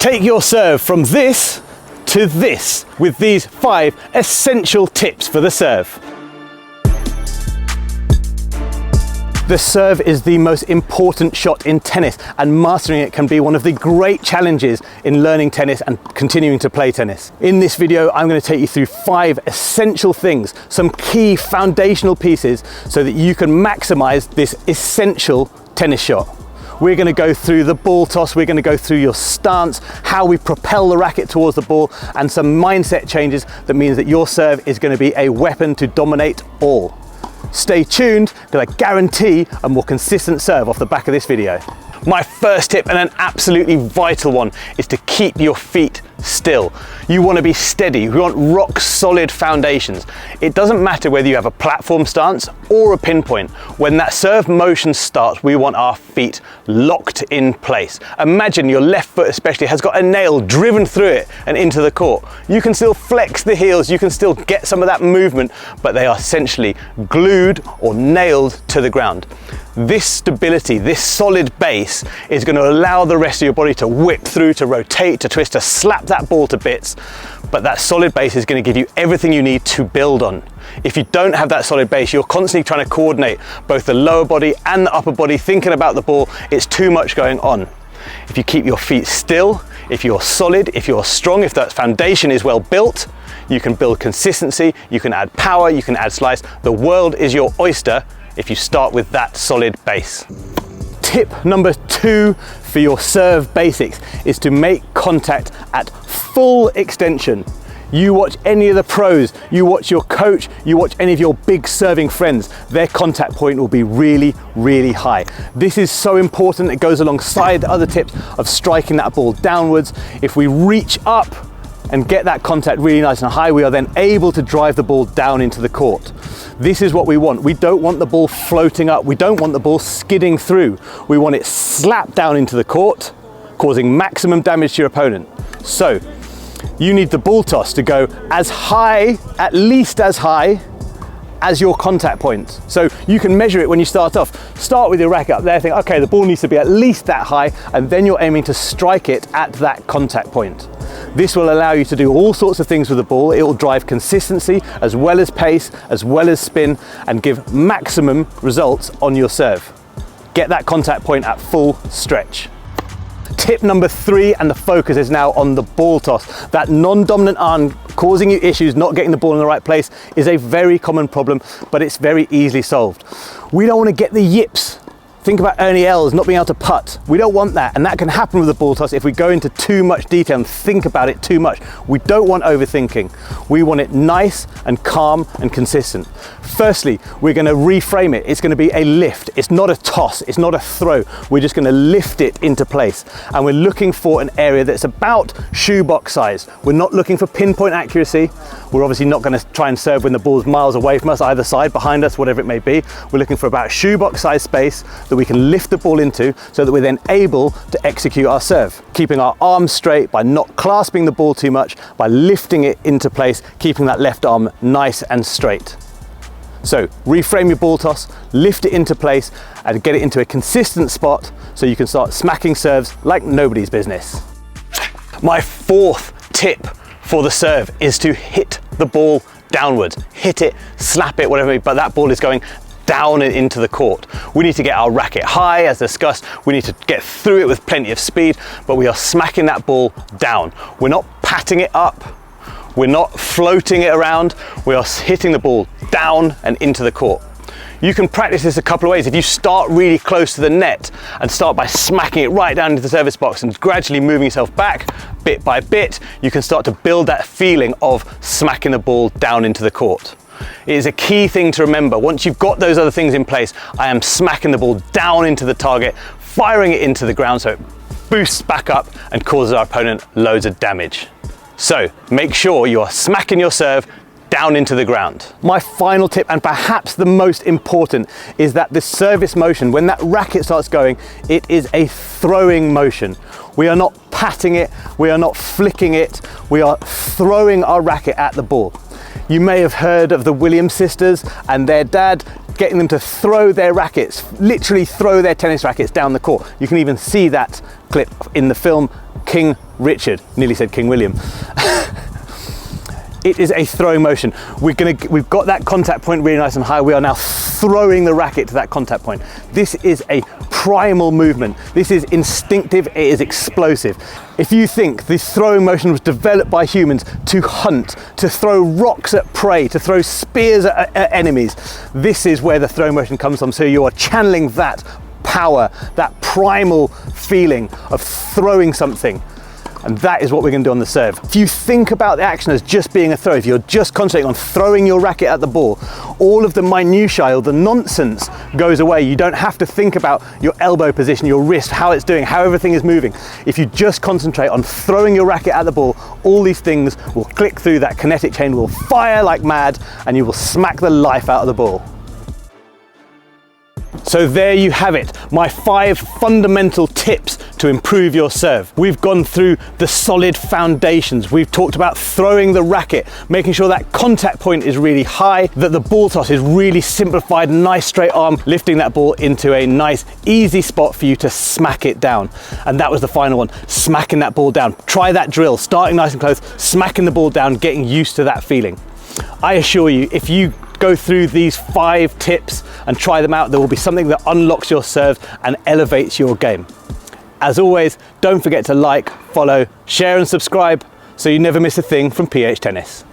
Take your serve from this to this with these 5 essential tips for the serve. The serve is the most important shot in tennis, and mastering it can be one of the great challenges in learning tennis and continuing to play tennis. In this video, I'm going to take you through 5 essential things, some key foundational pieces so that you can maximize this essential tennis shot. We're going to go through the ball toss, we're going to go through your stance, how we propel the racket towards the ball, and some mindset changes that means that your serve is going to be a weapon to dominate all. Stay tuned, because I guarantee a more consistent serve off the back of this video. My first tip, and an absolutely vital one, is to keep your feet still. You want to be steady. You want rock solid foundations. It doesn't matter whether you have a platform stance or a pinpoint. When that serve motion starts, we want our feet locked in place. Imagine your left foot especially has got a nail driven through it and into the court. You can still flex the heels, you can still get some of that movement, but they are essentially glued or nailed to the ground. This stability, this solid base is going to allow the rest of your body to whip through, to rotate, to twist, to slap that ball to bits. But that solid base is going to give you everything you need to build on. If you don't have that solid base, you're constantly trying to coordinate both the lower body and the upper body, thinking about the ball. It's too much going on. If you keep your feet still, if you're solid, if you're strong, if that foundation is well built, you can build consistency, you can add power, you can add slice. The world is your oyster if you start with that solid base. Tip number 2 for your serve basics is to make contact at full extension. You watch any of the pros, you watch your coach, you watch any of your big serving friends, their contact point will be really, really high. This is so important. It goes alongside the other tips of striking that ball downwards. If we reach up and get that contact really nice and high, we are then able to drive the ball down into the court. This is what we want. We don't want the ball floating up. We don't want the ball skidding through. We want it slapped down into the court, causing maximum damage to your opponent. So you need the ball toss to go as high, at least as high as your contact point. So you can measure it when you start off. Start with your racket up there, think, okay, the ball needs to be at least that high, and then you're aiming to strike it at that contact point. This will allow you to do all sorts of things with the ball. It will drive consistency as well as pace, as well as spin, and give maximum results on your serve. Get that contact point at full stretch. Tip number 3, and the focus is now on the ball toss. That non-dominant arm causing you issues, not getting the ball in the right place, is a very common problem, but it's very easily solved. We don't want to get the yips. Think about Ernie Els not being able to putt. We don't want that, and that can happen with the ball toss if we go into too much detail and think about it too much. We don't want overthinking. We want it nice and calm and consistent. Firstly, we're going to reframe it. It's going to be a lift. It's not a toss. It's not a throw. We're just going to lift it into place, and we're looking for an area that's about shoebox size. We're not looking for pinpoint accuracy. We're obviously not going to try and serve when the ball's miles away from us, either side, behind us, whatever it may be. We're looking for about shoebox size space that we can lift the ball into, so that we're then able to execute our serve. Keeping our arms straight by not clasping the ball too much, by lifting it into place, keeping that left arm nice and straight. So reframe your ball toss, lift it into place, and get it into a consistent spot so you can start smacking serves like nobody's business. My 4th tip for the serve is to hit the ball downwards. Hit it, slap it, whatever, but that ball is going down and into the court. We need to get our racket high, as discussed. We need to get through it with plenty of speed, but we are smacking that ball down. We're not patting it up. We're not floating it around. We are hitting the ball down and into the court. You can practice this a couple of ways. If you start really close to the net and start by smacking it right down into the service box and gradually moving yourself back bit by bit, you can start to build that feeling of smacking the ball down into the court. It is a key thing to remember. Once you've got those other things in place, I am smacking the ball down into the target, firing it into the ground so it boosts back up and causes our opponent loads of damage. So make sure you are smacking your serve down into the ground. My final tip, and perhaps the most important, is that the service motion, when that racket starts going, it is a throwing motion. We are not patting it, we are not flicking it, we are throwing our racket at the ball. You may have heard of the Williams sisters and their dad getting them to throw their rackets, literally throw their tennis rackets down the court. You can even see that clip in the film King Richard, nearly said King William. It is a throwing motion. We've got that contact point really nice and high. We are now throwing the racket to that contact point. This is a primal movement. This is instinctive, it is explosive. If you think the throwing motion was developed by humans to hunt, to throw rocks at prey, to throw spears at enemies, this is where the throwing motion comes from. So you are channeling that power, that primal feeling of throwing something. And that is what we're going to do on the serve. If you think about the action as just being a throw, if you're just concentrating on throwing your racket at the ball, all of the minutiae, the nonsense goes away. You don't have to think about your elbow position, your wrist, how it's doing, how everything is moving. If you just concentrate on throwing your racket at the ball, all these things will click through, that kinetic chain will fire like mad, and you will smack the life out of the ball. So there you have it, my 5 fundamental tips to improve your serve. We've gone through the solid foundations. We've talked about throwing the racket, making sure that contact point is really high, that the ball toss is really simplified, nice straight arm, lifting that ball into a nice, easy spot for you to smack it down. And that was the final one, smacking that ball down. Try that drill, starting nice and close, smacking the ball down, getting used to that feeling. I assure you, if you go through these 5 tips and try them out, there will be something that unlocks your serve and elevates your game. As always, don't forget to like, follow, share and subscribe so you never miss a thing from PH Tennis.